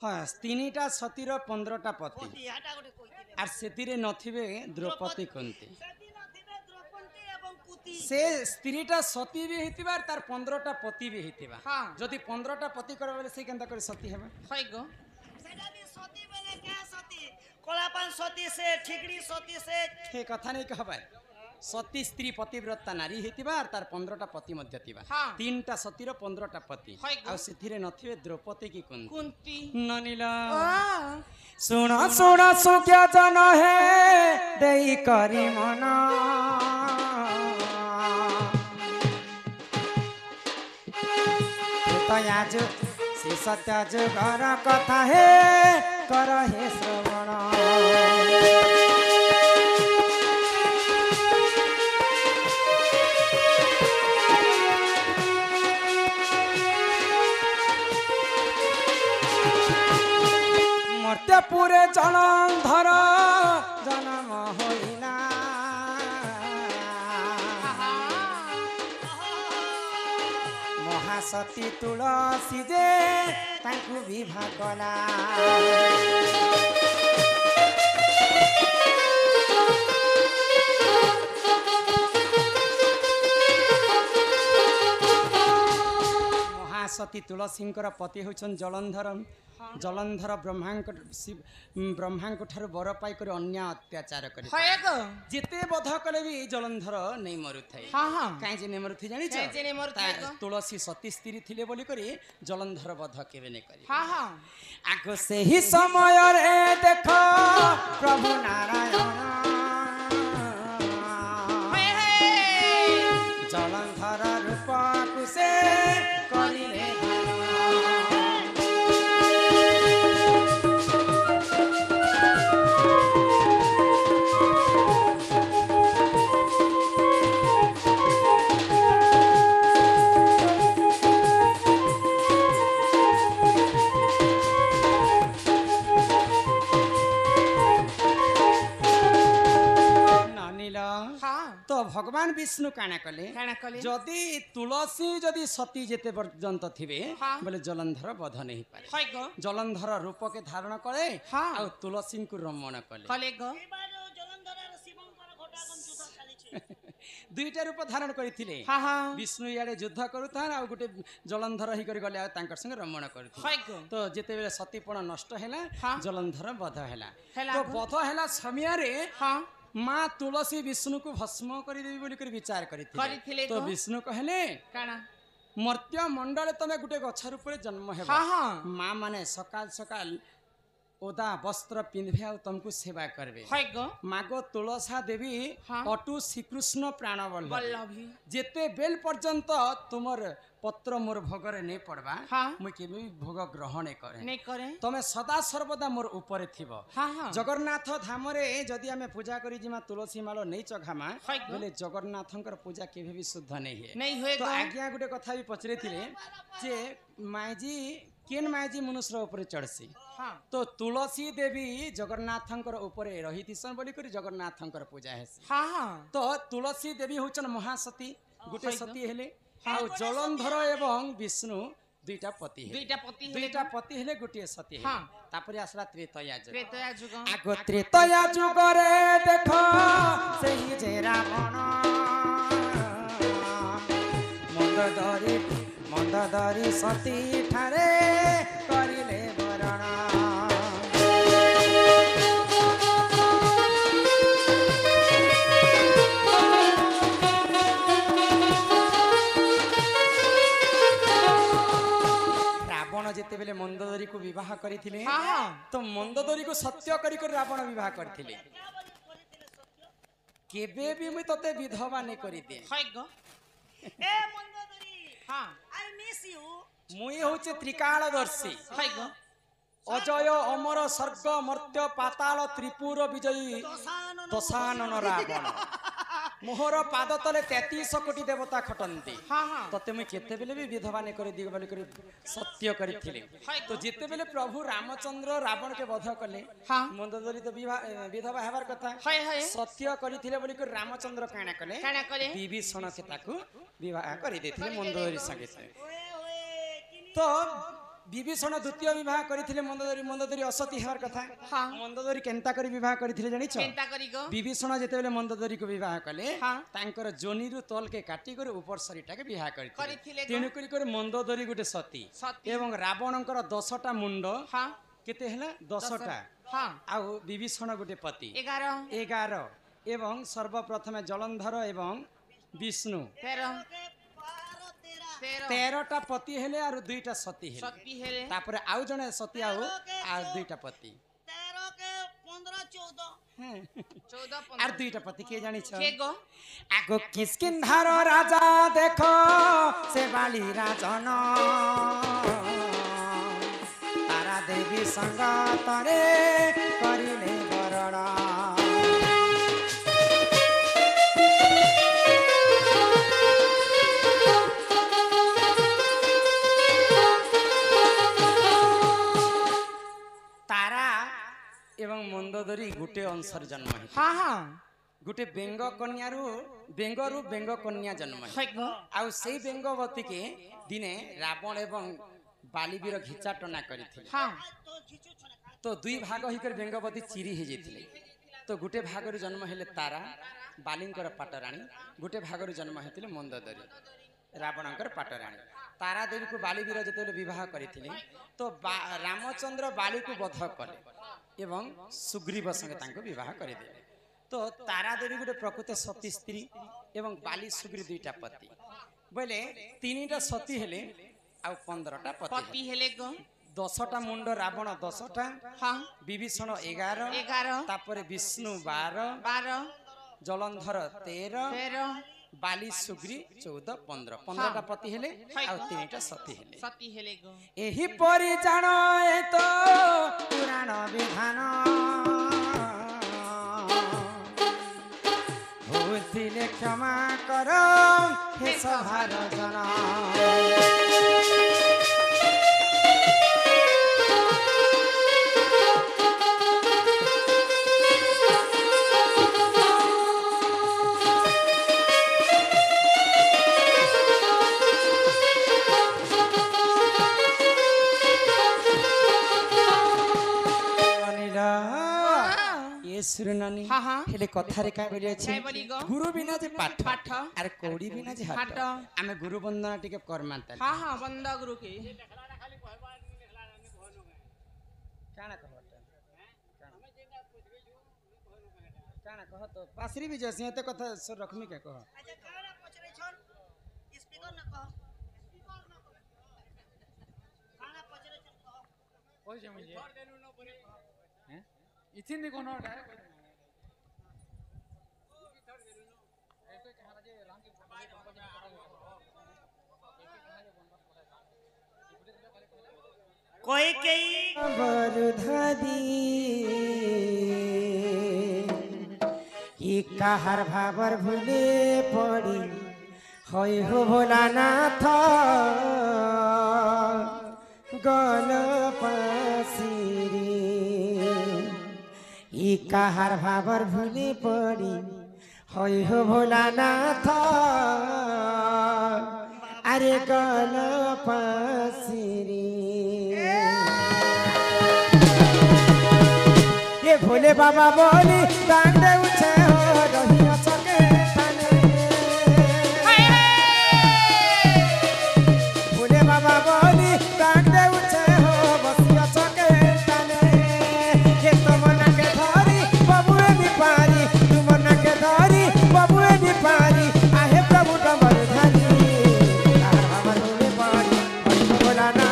हाँ तीनटा सतीर 15टा पति आर सेतिरे नथिबे द्रौपदी कुंती से स्त्रीटा सती भी हेतिबा तार 15टा पति भी हेतिबा जदि 15टा पति करबा बेले से केनता करे सती हेबा हाय गो सेटा भी सती बेले क्या सती कोलापन सती से ठिकड़ी सती से ठे कथा नहीं कहबा सती स्त्री पतिव्रता नारी हेतिबा तार 15टा पति मध्य थिबा तीनटा सतीर 15टा पति आ सेथिरे नथिबे द्रौपदी की कुंती ननिला सुना सुना सुख्या जन है देई करी मना तयाज से सत्य जुगर कथा है कर हे श्रवण मर्त्यपुरे जलंधर जन्म होइना महासती तुलसी जे तांकु विवाह कला महासती तुलसी पति होचन जलंधर जलंधर ब्रह्मा ठार बर पाई कर अन्य अत्याचार कर जिते बध कले भी जलंधर नहीं मरु थाए कहीं जे नहीं मरु थी जानी तुलसी सती स्त्री थिले बोली करी जलंधर बध केबे नहीं करी आगो से ही समय रे देखो प्रभु नारायण जलंधर रूप कुसे करिले तो भगवान विष्णु काना कले जदि तुलसी जदि सती जेते पर्यंत थिबे बोले जलंधर बध नहीं पारे जलंधर रूप के धारण करे आ तुलसी को रमण कले दुईटा रूप धारण करथिले विष्णु याडे युद्ध करूथान आ गुटे जलंधर ही कर गले तांकर संगे रमण करथिले तो जेते बेले सतीपण नष्ट हैला जलंधर बध हैला तो बध हैला समय रे माँ तुलसी विष्णु को भस्म कर देवी बोली कर विचार करिथिले तो विष्णु कहले काना मर्त्य मंडल तमे गुटे गछ रूपे जन्म हेबा माँ माने सकाल सकाल ओदा वस्त्र पिंधबे आ तुमको सेवा करबे मागो तुलसा देवी अटु श्रीकृष्ण प्राण वल्लभी जेते बेल पर्यंत तुमर पत्र मोर भोगरे नहीं पड़वा मुई केबे भोग ग्रहण नहीं करे तमे सदा सर्वदा मोर ऊपर थिबो जगन्नाथ धाम रे जदि हमें पूजा करी जिमा तुलसी माल नहीं चघामा बोले जगन्नाथंकर पूजा केबे भी शुद्ध नहीं है तो आज्ञा गुटे कथा भी पचरे थिले जे मायजी केन मायजी मनुष्य ऊपर चढ़सी तो तुलसी देवी जगन्नाथंकर ऊपर रही थिसन बोली करी जगन्नाथंकर पूजा है तो तुलसी देवी होचन महासती गुटे सती हेले आ जलंधर एवं विष्णु दुईटा पति हेले गोटे सती है तापरे आसला त्रेतया जुग आगो त्रेतया जुग रे देखो सही जे रावण मंदधरी सती ठारे करिले वरण जेते बेले मंदोदरी को विवाह करथिले तो मंदोदरी को सत्य करी कर रावण विवाह करथिले केबे भी मुई तते विधवा ने करी दे ए मंदोदरी आई मिस यू मुई होचे त्रिकालदर्शी अजय अमर सर्ग मर्त्य पाताल त्रिपुर विजयी दशानन रावण मोहर पाद तले 33 कोटी देवता खटंती तते मुई केते बेले भी विधवा ने कर दिग बोली कर सत्य करथिले तो जेते बेले प्रभु रामचंद्र रावण के वध कले मंदोदरी तो विधवा हेबार कथा सत्य करथिले बोली कर रामचंद्र काना कले विभीषण के ताकू विवाह कर देथिले मंदोदरी संगे तो विभीषण द्वितीय विवाह करथिले मंदोदरी असती हेबार कथा मंदोदरी केनता करी विवाह करथिले जानिछ विभीषण जेते बेले मंदोदरी को विवाह कले तांकर जोनीरु तल के काटी कर ऊपर शरीरटा के विवाह करथिले तेनु करी कर मंदोदरी गुटे सती एवं रावणंकर 10टा मुंड केते हला 10टा आ विभीषण गुटे पति 11 एवं सर्वप्रथम जलंधर एवं विष्णु 13टा पति हेले आरो 2टा सती हेले तापर आउ जने सती आउ 2टा पति 13 के 15 14 आर 2टा पति के जानि छ आगो किष्किंधार राजा देखो से बाली राजन तारा देवी संग तरे करिले वरण एवं मंदोदरी गुटे अंशर जन्म है गुटे बेंग कन्यारू बेंग कन्या जन्म है आउ सेई बेंगवती के दिने रावण एवं बालीवीर घिचाटना करथिले तो दुई भाग होकर बेंगवती चिरी हे जेथिले तो गुटे भागरु जन्म हेले तारा बालींकर पाटराणी गुटे भागरु जन्म हेतिले मंदोदरी रावणंकर पाटराणी तारा देवी को बालीवीर जेतेले विवाह करथिले तो रामचंद्र बाली को वध कले एवं सुग्रीव संगे तांको विवाह करदेले तो तारा देवी गोटे प्रकृत सती स्त्री एवं बाली सुग्रीव 2टा पति बोले 3टा सती हेले आ 15टा पति हेले 10टा मुंड रावण 10टा विभीषण 11 तापर विष्णु 12 जलंधर 13 बाली सुग्री 14 15टा पति हेले आ 3टा सती हेले एही परि जानो ए तो पुराण विधान भूतिले क्षमा करो हे सभार जना सुरनानी हेले कथारे का बोली अछि गुरु बिना जे पाठ अरे कोड़ी बिना जे हाट आमे गुरु वंदना टिके करमानता वंदा गुरु के काना कह काना कह तो पासरी भी जसे ते कथा सर रखमी के कह अच्छा काना पचरे छन स्पीकर न कह काना पचरे छन कह कोई जे मुझे हैं इथिन कोनो डायरेक्ट कोई कई बरुधादी ई काहार भाबर भूले पड़ी होई हो भोलानाथ गल पासिरी ई काहार भाबर भूले पड़ी होई हो भोलानाथ अरे गल पासिरी ये भोले बाबा बोली डांडे उछे हो रही चके तने भोले बाबा बोली डांडे उछे हो बसिया चके तने ये तो मना के धरी बाबूए भी पारी तू मना के धरी बाबूए भी पारी आहे प्रभु डमर धरी बाबा बोले पारी भोला ना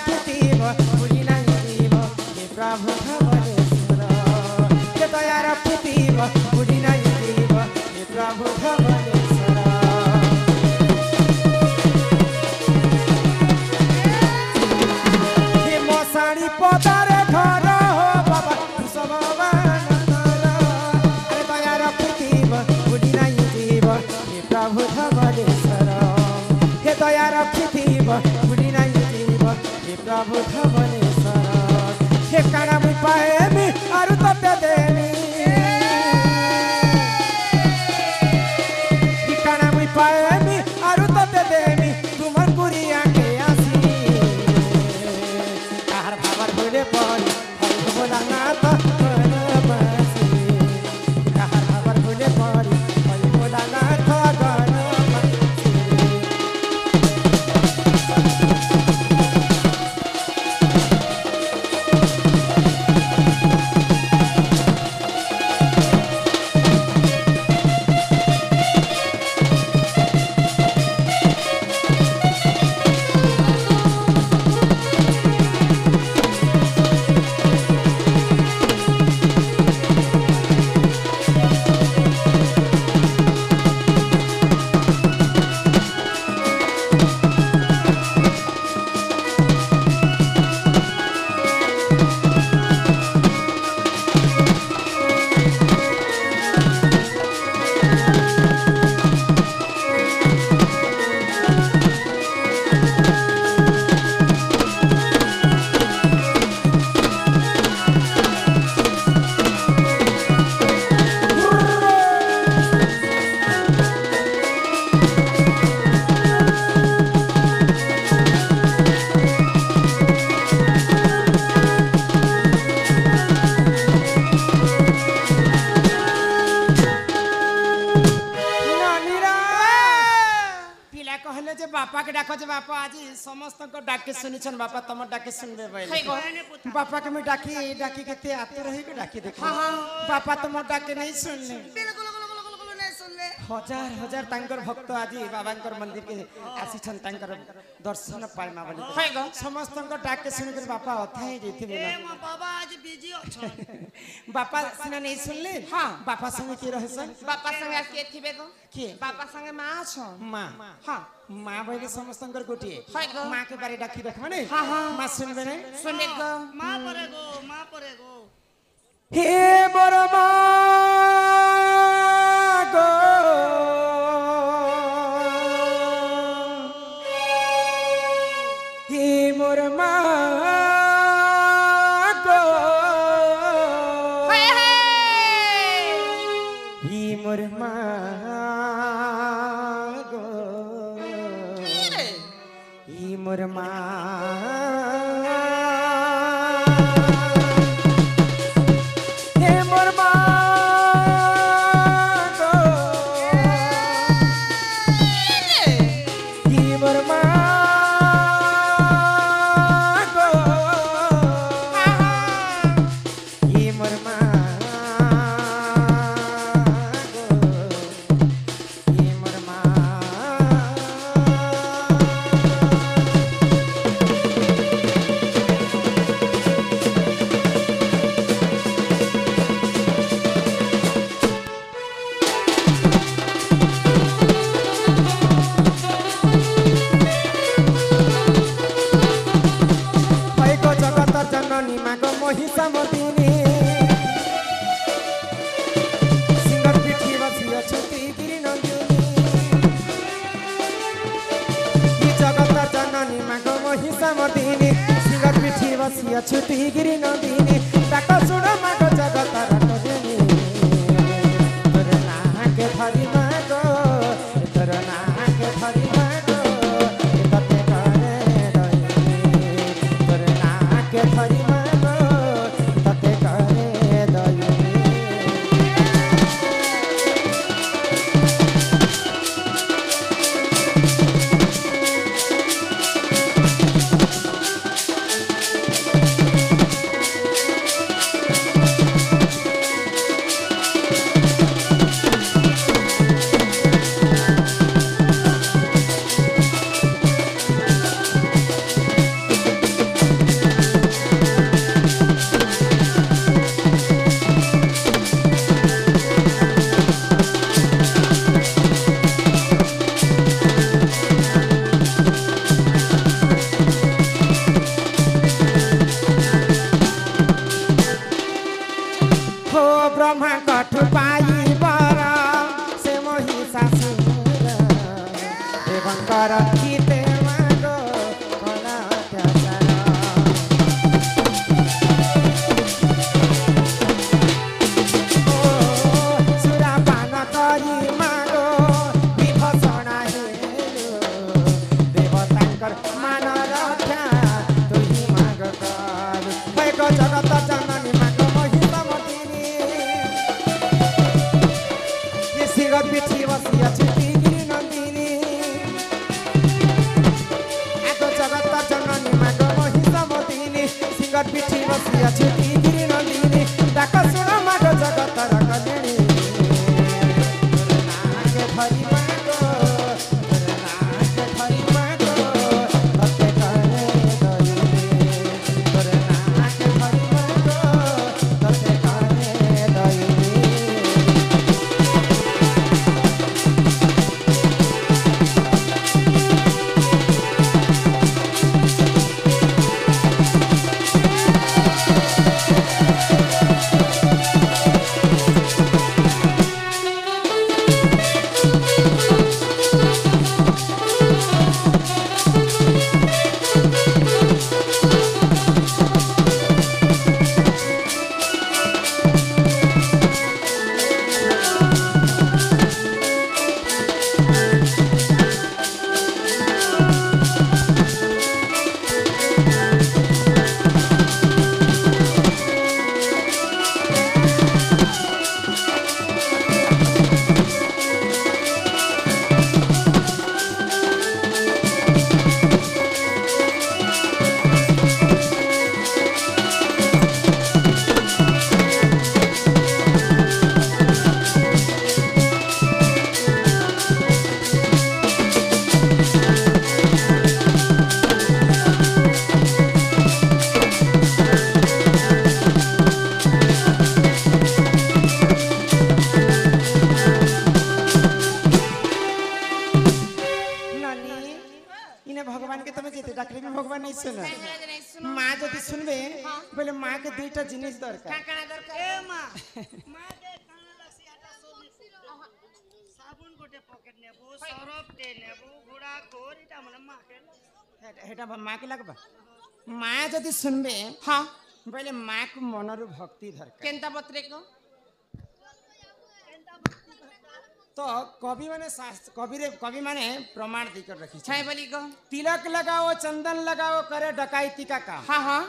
रखिथिब बुझी नहीं जीव हे प्रभु धवलेश्वर के दया रखिथिब बुझी नहीं जीव हे प्रभु धवलेश्वर हे मसाणी पदारे घर हो बाबा सब अरे दया रखिथिब बुझी नहीं जीव हे प्रभु धवलेश्वर हे दया रखिथिब बुझी नहीं जीव हे प्रभु धवलेश्वर हे काना मुई पाएमी आरु तते देमी हे काना मुई पाएमी आरु तते देमी तुमर कुरिया के आसी आहार भावर भूले पड़ी हरि बोला ना तो बसी आहार भावर भूले पड़ी हरि बोला ना तो बापा के डाको जे बापा आज समस्त को डाके सुनिछन बापा तुम डाके सुनबे बोले बापा के मैं डाकी डाकी केते आते रही के डाकी देख हां बापा तुम डाके नहीं सुनले बिल्कुल नहीं सुनले हजार हजार तांकर भक्त आज बाबांकर मंदिर के आसीछन तांकर दर्शन पाइमा बोले समस्त को डाके सुन के बापा अथाई जेथि बोला ए म बाबा आज बिजी अछन बापा सिना नहीं सुनले हां बापा संगे के रहसन बापा संगे आज के थिबे गो के बापा संगे मां छ मां हां मां बोले समस्तंकर गोटिए हां मां के बारे डाकी देख माने हां हां मां सुनबे नहीं सुने गो मां परे गो हे बरमा गो हे मोरमा गो हे मोरमा गो हे मोरमा महिषामदिनी सिंगर पीठी बसी अछती गिरी नंदिनी जगत जननी माग महिषामदिनी सिंगर पीठी बसी अछती गिरी नंदिनी डाक सुण माग जगत रटनी तोर ना के धरी माग तोर ना के धरी माग तते करे रही तोर ना के धरी ବସିଆ ଛୁଟି ଗିରି ନନ୍ଦିନୀ ଡାକ ଶୁଣ ମାଗ ଜଗତର କଲ୍ୟାଣୀ ନାକେ ଧରି ମାଗ ନାକେ ଧରି ମାଗ ତତେ କରେ ଦଇନି ତୋର ନାକେ ଧରି ମାଗ ତତେ କରେ ଦଇନି माँ जदि सुनबे बोले माँ के दुईटा जिनिस दरकार ए माँ माँ के काना लसी आटा सोनी साबुन गोटे पॉकेट नेबो सरफ टे नेबो गुड़ा कोर इटा मन माँ के हेटा माँ के लगबा माँ जदि सुनबे हाँ बोले माँ को मनरु भक्ति दरकार केंता बतरे को तो कवि माने कवि माने प्रमाण देकर रखी छाय बोली को तिलक लगाओ चंदन लगाओ करे डकैती का काम हाँ हाँ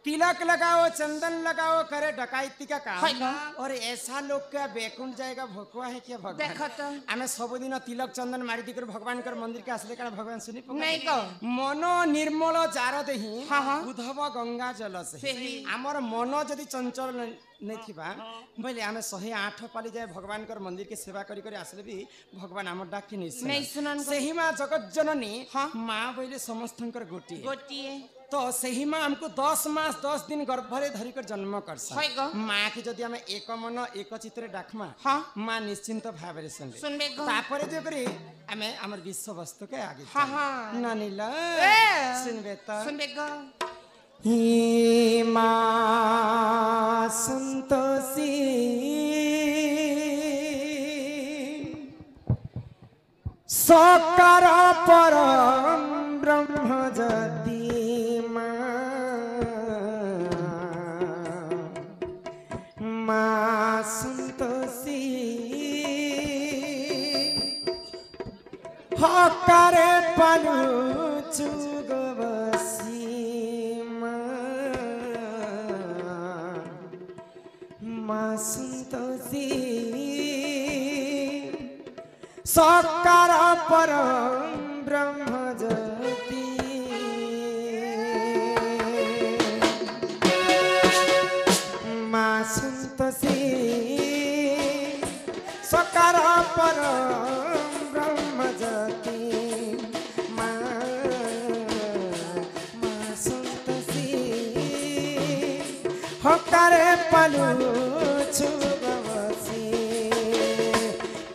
तिलक लगाओ चंदन लगाओ करे डकैती का काम है और ऐसा लोग का बेकुंठ जाएगा भोकवा है क्या भगवान देखो तो आमे सब दिन तिलक चंदन मारी दिकर भगवान कर मंदिर के आसले का भगवान सुनी नहीं को मनो निर्मल जार देही हाँ हाँ उद्धव गंगा जल से हमर मन जदि चंचल नहीं थिबा बोले आमे 108 पाली जाए भगवान कर मंदिर के सेवा करी करी आसले भी भगवान हमर डाक के नहीं सुनन सही मां जगत जननी हां मां बोले समस्तंकर गोटी तो सही मां हमको 10 मास 10 दिन गर्भरे धरी कर जन्म करसा मां के जदि हमें एक मन एक चित्रे डाकमा हां मां निश्चिंत भाबरे सुनबे तापरे जे करी हमें हमर विश्व वस्तु के आगे हां हां नानीला सुनबे गो ही मां संतोषी सकार परम ब्रह्म जति मां संतोषी हकारे पालू चुगवसी मां संतोषी सकार परम ब्रह्म जति मां संतोषी सकार परम ब्रह्म जति मां संतोषी हकारे पालू छुगवसी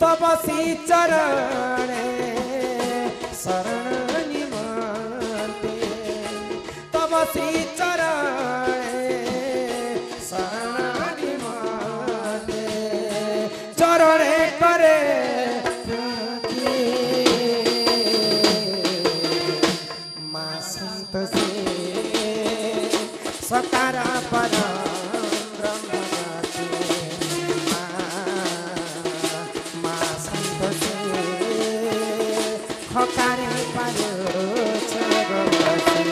तबसी चरणे शरण निमते तबसी चरणे शरण निमते चरणे करे मां संतोषी सकार परम हकारे पालो छगवसी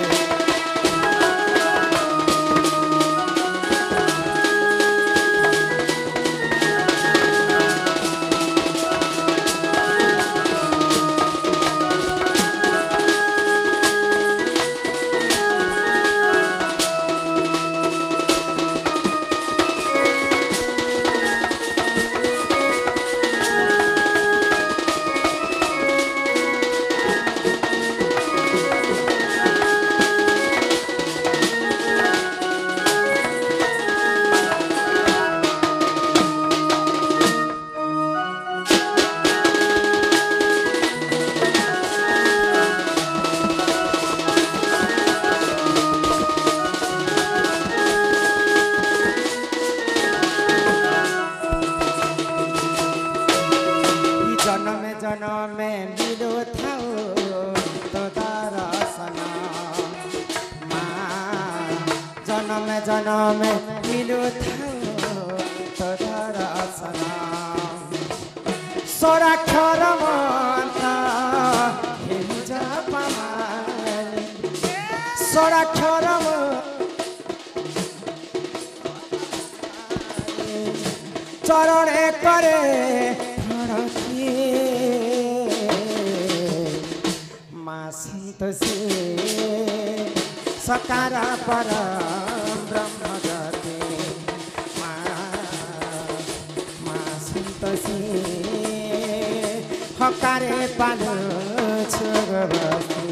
जन्म मिलू तो दर्शन सोराक्षर मंत्र हेमु जपमाली सोराक्षर चरणे करे माँ संतोषी सकार पर ब्रह्म गति माँ संतोषी हकारे पालु छुगवती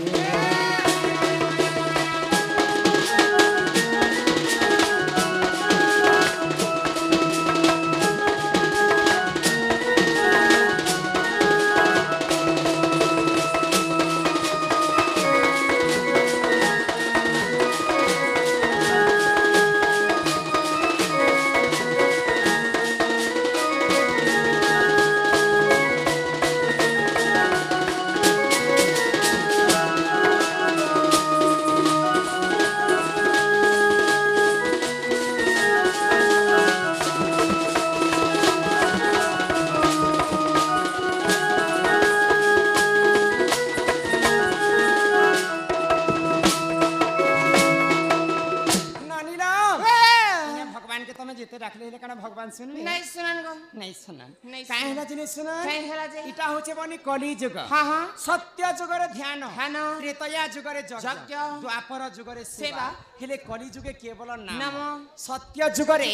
भगवान सुन नहीं सुनन गो नहीं सुनन नहीं काहे ना जिने सुनन काहे हला जे इटा होचे बनी कली जुग हां हां सत्य जुगरे ध्यान ध्यान त्रेतया जुगरे यज्ञ द्वापर जुगरे सेवा हेले कली जुगे केवल नाम नाम सत्य जुगरे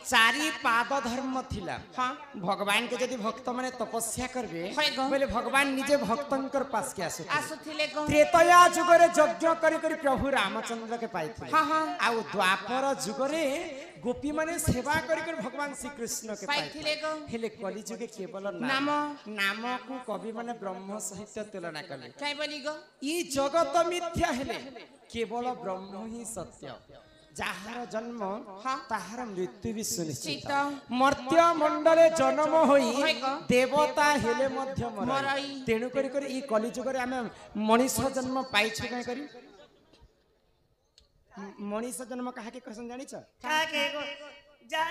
चारि पाद धर्म थिला हां भगवान के यदि भक्त माने तपस्या करबे होय गो बोले भगवान निजे भक्तंकर पास के आसुथिले गो त्रेतया जुगरे यज्ञ करी करी प्रभु रामचंद्र के पाइथिले हां हां आउ द्वापर जुगरे गोपी माने सेवा करी करी भगवान श्री कृष्ण के पाइथिले गो हेले कली जुगे केवल नाम नाम को कवि माने ब्रह्म सहित तुलना कले काय बोली गो ई जगत मिथ्या हेले केवल ब्रह्म ही सत्य जाहार जन्म ताहार मृत्यु भी सुनिश्चित मर्त्य मंडले जन्म होई देवता हेले मध्य मरई तेणु करी करी ई कली जुगरे आमे मनीष जन्म पाइछु काय करी मनीष जन्म काहे के कहसन जानि छ काहे जा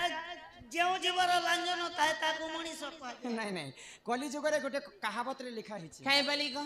जेउ जीवर लांजन ଥାଏ ତାକୁ ମଣିଷ କୁହାଯାଏ नहीं नहीं कली जुगरे गोटे कहावत रे लिखा हिछि काय बोली गो